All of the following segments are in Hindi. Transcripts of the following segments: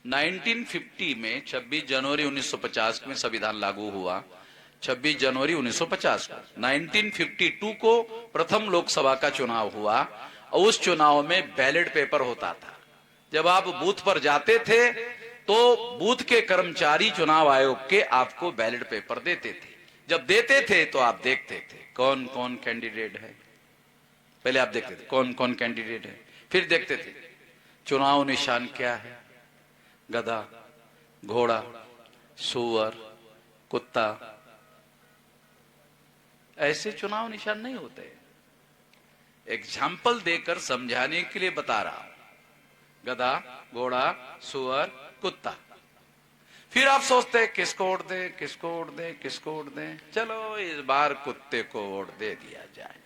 1950 में 26 जनवरी 1950 में संविधान लागू हुआ। 26 जनवरी 1950 को 1952 को प्रथम लोकसभा का चुनाव हुआ और उस चुनाव में बैलेट पेपर होता था। जब आप बूथ पर जाते थे तो बूथ के कर्मचारी चुनाव आयोग के आपको बैलेट पेपर देते थे। जब देते थे तो आप देखते थे कौन कौन कैंडिडेट है। पहले आप देखते थे कौन कौन कैंडिडेट है, फिर देखते थे चुनाव निशान क्या है, गधा, घोड़ा, सूअर, कुत्ता। ऐसे चुनाव निशान नहीं होते। एग्जाम्पल देकर समझाने के लिए बता रहा हूं। गधा, घोड़ा, सूअर, कुत्ता। फिर आप सोचते हैं किसको वोट दें, किसको वोट दें, किसको वोट दें। चलो इस बार कुत्ते को वोट दे दिया जाए।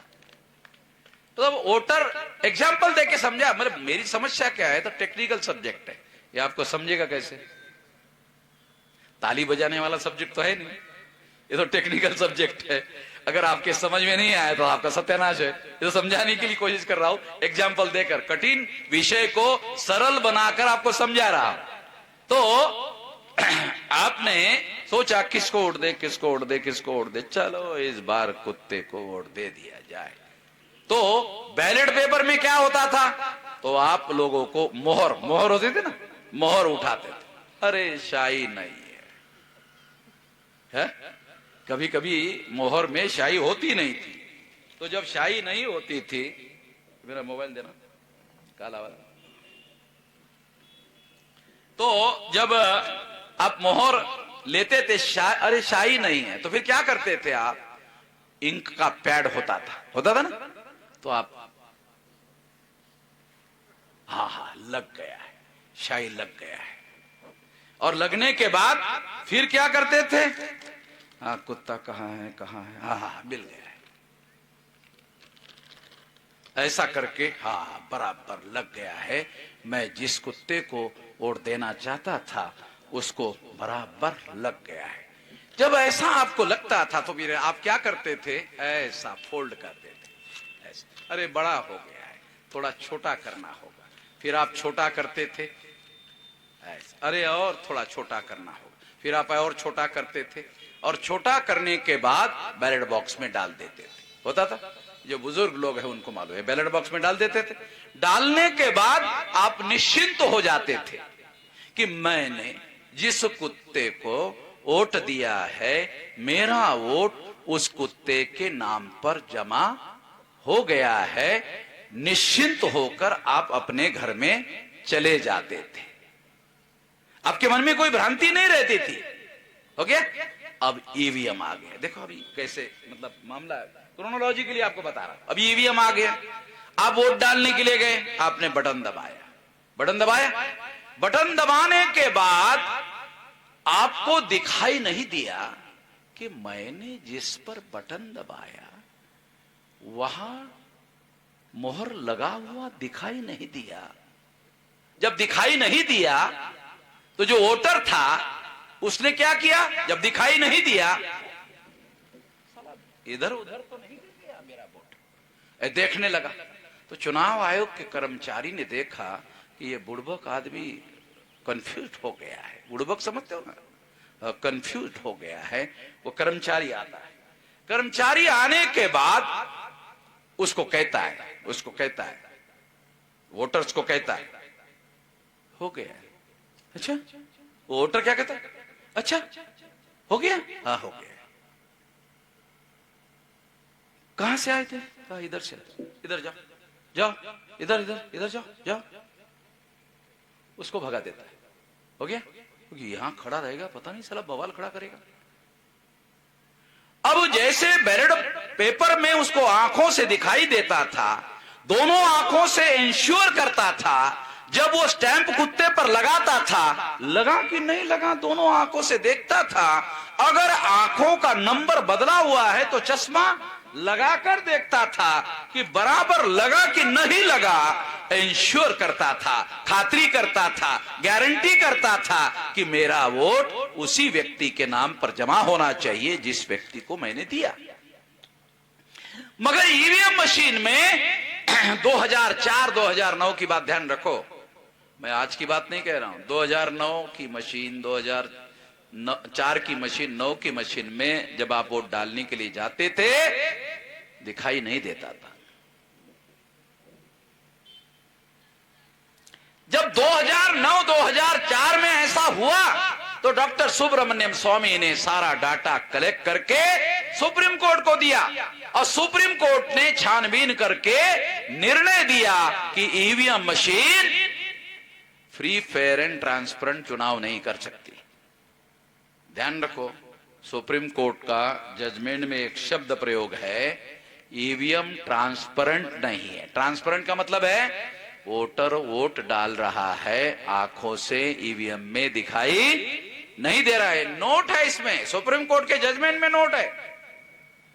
तो अब वोटर एग्जाम्पल देके समझा। मतलब मेरी समस्या क्या है, तो टेक्निकल सब्जेक्ट है, ये आपको समझेगा कैसे। ताली बजाने वाला सब्जेक्ट तो है नहीं, ये तो टेक्निकल सब्जेक्ट है। अगर आपके समझ में नहीं आया तो आपका सत्यानाश है। ये तो समझाने के लिए कोशिश कर रहा हूं, एग्जाम्पल देकर, कठिन विषय को सरल बनाकर आपको समझा रहा हूं। तो आपने सोचा किसको वोट दे, किसको वोट दे, किसको वोट दे। चलो इस बार कुत्ते को वोट दे दिया जाए। तो बैलेट पेपर में क्या होता था, तो आप लोगों को मोहर होती थी ना, मोहर उठाते थे। अरे शाही नहीं है, कभी कभी मोहर में शाही होती नहीं थी। तो जब शाही नहीं होती थी, मेरा मोबाइल देना काला वाला। तो जब आप मोहर लेते थे, अरे शाही नहीं है, तो फिर क्या करते थे आप, इंक का पैड होता था ना, तो आप हाँ लग गया है, शाही लग गया है। और लगने के बाद फिर क्या करते थे, हाँ कुत्ता कहाँ है, हाँ मिल गया है। ऐसा करके हाँ बराबर लग गया है। मैं जिस कुत्ते को वोट देना चाहता था उसको बराबर लग गया है। जब ऐसा आपको लगता था तो फिर आप क्या करते थे, ऐसा फोल्ड कर देते, ऐसा। अरे बड़ा हो गया है, थोड़ा छोटा करना होगा। फिर आप छोटा करते थे ऐसा, अरे और थोड़ा छोटा करना होगा। फिर आप और छोटा करते थे, और छोटा करने के बाद बैलेट बॉक्स में डाल देते थे। होता था, जो बुजुर्ग लोग हैं उनको मालूम है, बैलेट बॉक्स में डाल देते थे। डालने के बाद आप निश्चिंत हो जाते थे कि मैंने जिस कुत्ते को वोट दिया है, मेरा वोट उस कुत्ते के नाम पर जमा हो गया है। निश्चिंत होकर आप अपने घर में चले जाते थे। आपके मन में कोई भ्रांति नहीं रहती थी। हो गया। अब ईवीएम आ गया। देखो अभी कैसे, मतलब मामला क्रोनोलॉजी के लिए आपको बता रहा हूं। अभी ईवीएम आ गया, आप वोट डालने के लिए गए, आपने बटन दबाया, बटन दबाने के बाद आपको दिखाई नहीं दिया कि मैंने जिस पर बटन दबाया वहां मोहर लगा हुआ दिखाई नहीं दिया। जब दिखाई नहीं दिया तो जो वोटर था उसने क्या किया, जब दिखाई नहीं दिया, इधर उधर तो नहीं गिर गया मेरा वोट, देखने लगा। तो चुनाव आयोग के कर्मचारी ने देखा कि ये बुड़बक आदमी कंफ्यूज हो गया है। बुड़बक समझते हो ना, कंफ्यूज हो गया है। वो कर्मचारी आता है, कर्मचारी आने के बाद उसको कहता है, वोटर्स को कहता है हो गया। अच्छा, वोटर क्या कहता है, अच्छा हो गया, हाँ हो गया। कहां से आए थे, कहा इधर से, इधर जाओ, इधर जाओ। उसको भगा देता है, हो गया। क्योंकि यहां खड़ा रहेगा पता नहीं साला बवाल खड़ा करेगा। अब जैसे बैलेट पेपर में उसको आंखों से दिखाई देता था, दोनों आंखों से इंश्योर करता था। जब वो स्टैंप कुत्ते पर लगाता था, लगा कि नहीं लगा, दोनों आंखों से देखता था। अगर आंखों का नंबर बदला हुआ है तो चश्मा लगाकर देखता था कि बराबर लगा कि नहीं लगा। इंश्योर करता था, खातरी करता था, गारंटी करता था कि मेरा वोट उसी व्यक्ति के नाम पर जमा होना चाहिए जिस व्यक्ति को मैंने दिया। मगर ईवीएम मशीन में 2004-2009 की बात ध्यान रखो, मैं आज की बात नहीं कह रहा हूं, 2009 की मशीन, 2004 की मशीन, 9 की मशीन में जब आप वोट डालने के लिए जाते थे दिखाई नहीं देता था। जब 2009-2004 में ऐसा हुआ तो डॉक्टर सुब्रमण्यम स्वामी ने सारा डाटा कलेक्ट करके सुप्रीम कोर्ट को दिया और सुप्रीम कोर्ट ने छानबीन करके निर्णय दिया कि EVM machine free, fair and transparent चुनाव नहीं कर सकती। ध्यान रखो, सुप्रीम कोर्ट का जजमेंट में एक शब्द प्रयोग है, ईवीएम ट्रांसपेरेंट नहीं है। ट्रांसपेरेंट का मतलब है वोटर वोट डाल रहा है, आंखों से ईवीएम में दिखाई नहीं दे रहा है। नोट है इसमें, सुप्रीम कोर्ट के जजमेंट में नोट है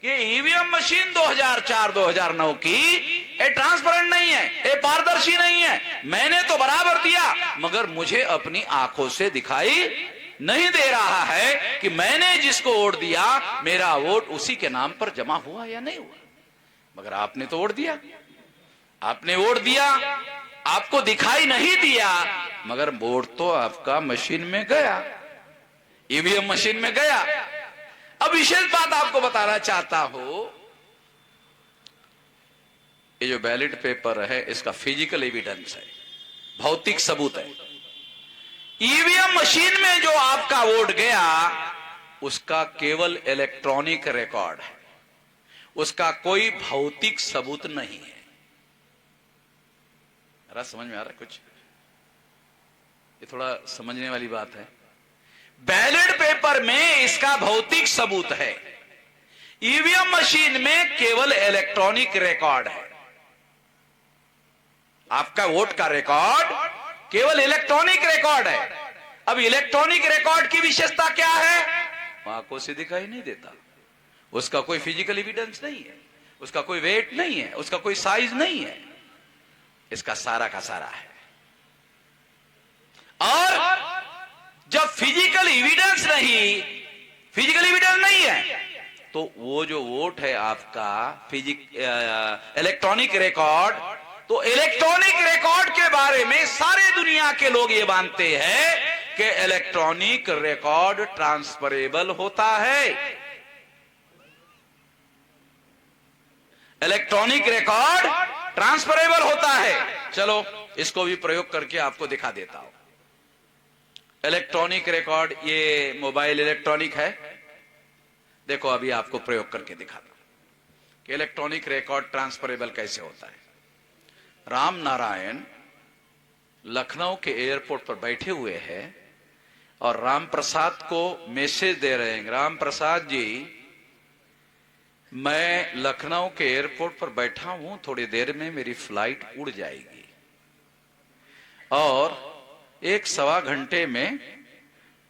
कि ईवीएम मशीन 2004-2009 की ये ट्रांसपेरेंट नहीं है, ये पारदर्शी नहीं है। मैंने तो बराबर दिया मगर मुझे अपनी आंखों से दिखाई नहीं दे रहा है कि मैंने जिसको वोट दिया मेरा वोट उसी के नाम पर जमा हुआ या नहीं हुआ। मगर आपने तो वोट दिया, आपने वोट दिया, आपको दिखाई नहीं दिया मगर वोट तो आपका मशीन में गया, ईवीएम मशीन में गया। अब विशेष बात आपको बताना चाहता हूं, ये जो बैलेट पेपर है इसका फिजिकल एविडेंस है, भौतिक सबूत है। ईवीएम मशीन में जो आपका वोट गया उसका केवल इलेक्ट्रॉनिक रिकॉर्ड है, उसका कोई भौतिक सबूत नहीं है। समझ में आ रहा है कुछ? ये थोड़ा समझने वाली बात है। बैलेट पेपर में इसका भौतिक सबूत है, ईवीएम मशीन में केवल इलेक्ट्रॉनिक रिकॉर्ड है। आपका वोट का रिकॉर्ड केवल इलेक्ट्रॉनिक रिकॉर्ड है। अब इलेक्ट्रॉनिक रिकॉर्ड की विशेषता क्या है? आंखों से दिखाई नहीं देता, उसका कोई फिजिकल एविडेंस नहीं है, उसका कोई वेट नहीं है, उसका कोई साइज नहीं है, इसका सारा का सारा है। और जब फिजिकल एविडेंस नहीं है तो वो जो वोट है आपका इलेक्ट्रॉनिक रिकॉर्ड, तो इलेक्ट्रॉनिक रिकॉर्ड के बारे में सारे दुनिया के लोग ये मानते हैं कि इलेक्ट्रॉनिक रिकॉर्ड ट्रांसफरेबल होता है। इलेक्ट्रॉनिक रिकॉर्ड ट्रांसफरेबल होता है। चलो इसको भी प्रयोग करके आपको दिखा देता हूं। इलेक्ट्रॉनिक रिकॉर्ड, ये मोबाइल इलेक्ट्रॉनिक है। देखो अभी आपको प्रयोग करके दिखाता हूं कि इलेक्ट्रॉनिक रिकॉर्ड ट्रांसफरेबल कैसे होता है। राम नारायण लखनऊ के एयरपोर्ट पर बैठे हुए हैं और राम प्रसाद को मैसेज दे रहे हैं, राम प्रसाद जी मैं लखनऊ के एयरपोर्ट पर बैठा हूं, थोड़ी देर में मेरी फ्लाइट उड़ जाएगी और 1-1.25 घंटे में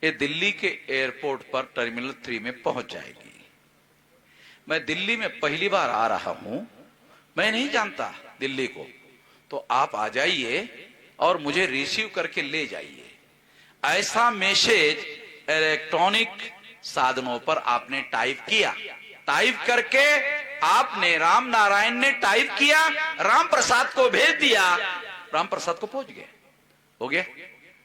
ये दिल्ली के एयरपोर्ट पर टर्मिनल 3 में पहुंच जाएगी। मैं दिल्ली में पहली बार आ रहा हूं, मैं नहीं जानता दिल्ली को, तो आप आ जाइए और मुझे रिसीव करके ले जाइए। ऐसा मैसेज इलेक्ट्रॉनिक साधनों पर आपने टाइप किया, टाइप करके आपने, राम नारायण ने टाइप किया, राम प्रसाद को भेज दिया, राम प्रसाद को पहुंच गया, हो गया।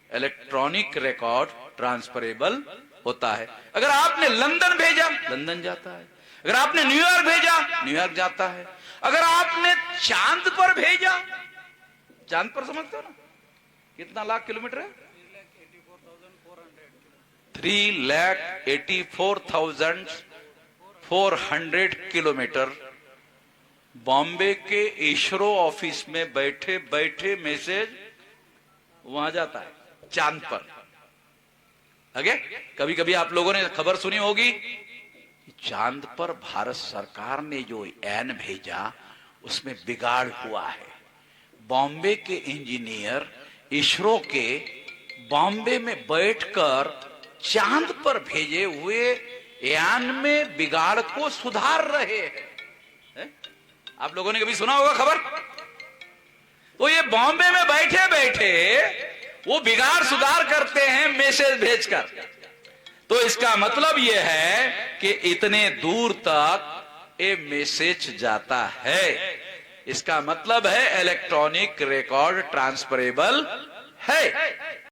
इलेक्ट्रॉनिक रिकॉर्ड ट्रांसफरेबल होता है। अगर आपने लंदन भेजा, लंदन जाता है। अगर आपने न्यूयॉर्क भेजा, न्यूयॉर्क जाता है। अगर आपने चांद पर भेजा, चांद पर समझते हो ना कितना लाख किलोमीटर है? 3,84,400 किलोमीटर। बॉम्बे के इसरो ऑफिस में बैठे बैठे मैसेज वहां जाता है चांद पर। आगे कभी कभी आप लोगों ने खबर सुनी होगी, चांद पर भारत सरकार ने जो यान भेजा उसमें बिगाड़ हुआ है। बॉम्बे के इंजीनियर इसरो के बॉम्बे में बैठकर चांद पर भेजे हुए यान में बिगाड़ को सुधार रहे हैं। आप लोगों ने कभी सुना होगा खबर? तो ये बॉम्बे में बैठे बैठे वो बिगाड़ सुधार करते हैं मैसेज भेजकर। तो इसका मतलब यह है कि इतने दूर तक ये मैसेज जाता है। इसका मतलब है इलेक्ट्रॉनिक रिकॉर्ड ट्रांसफरेबल है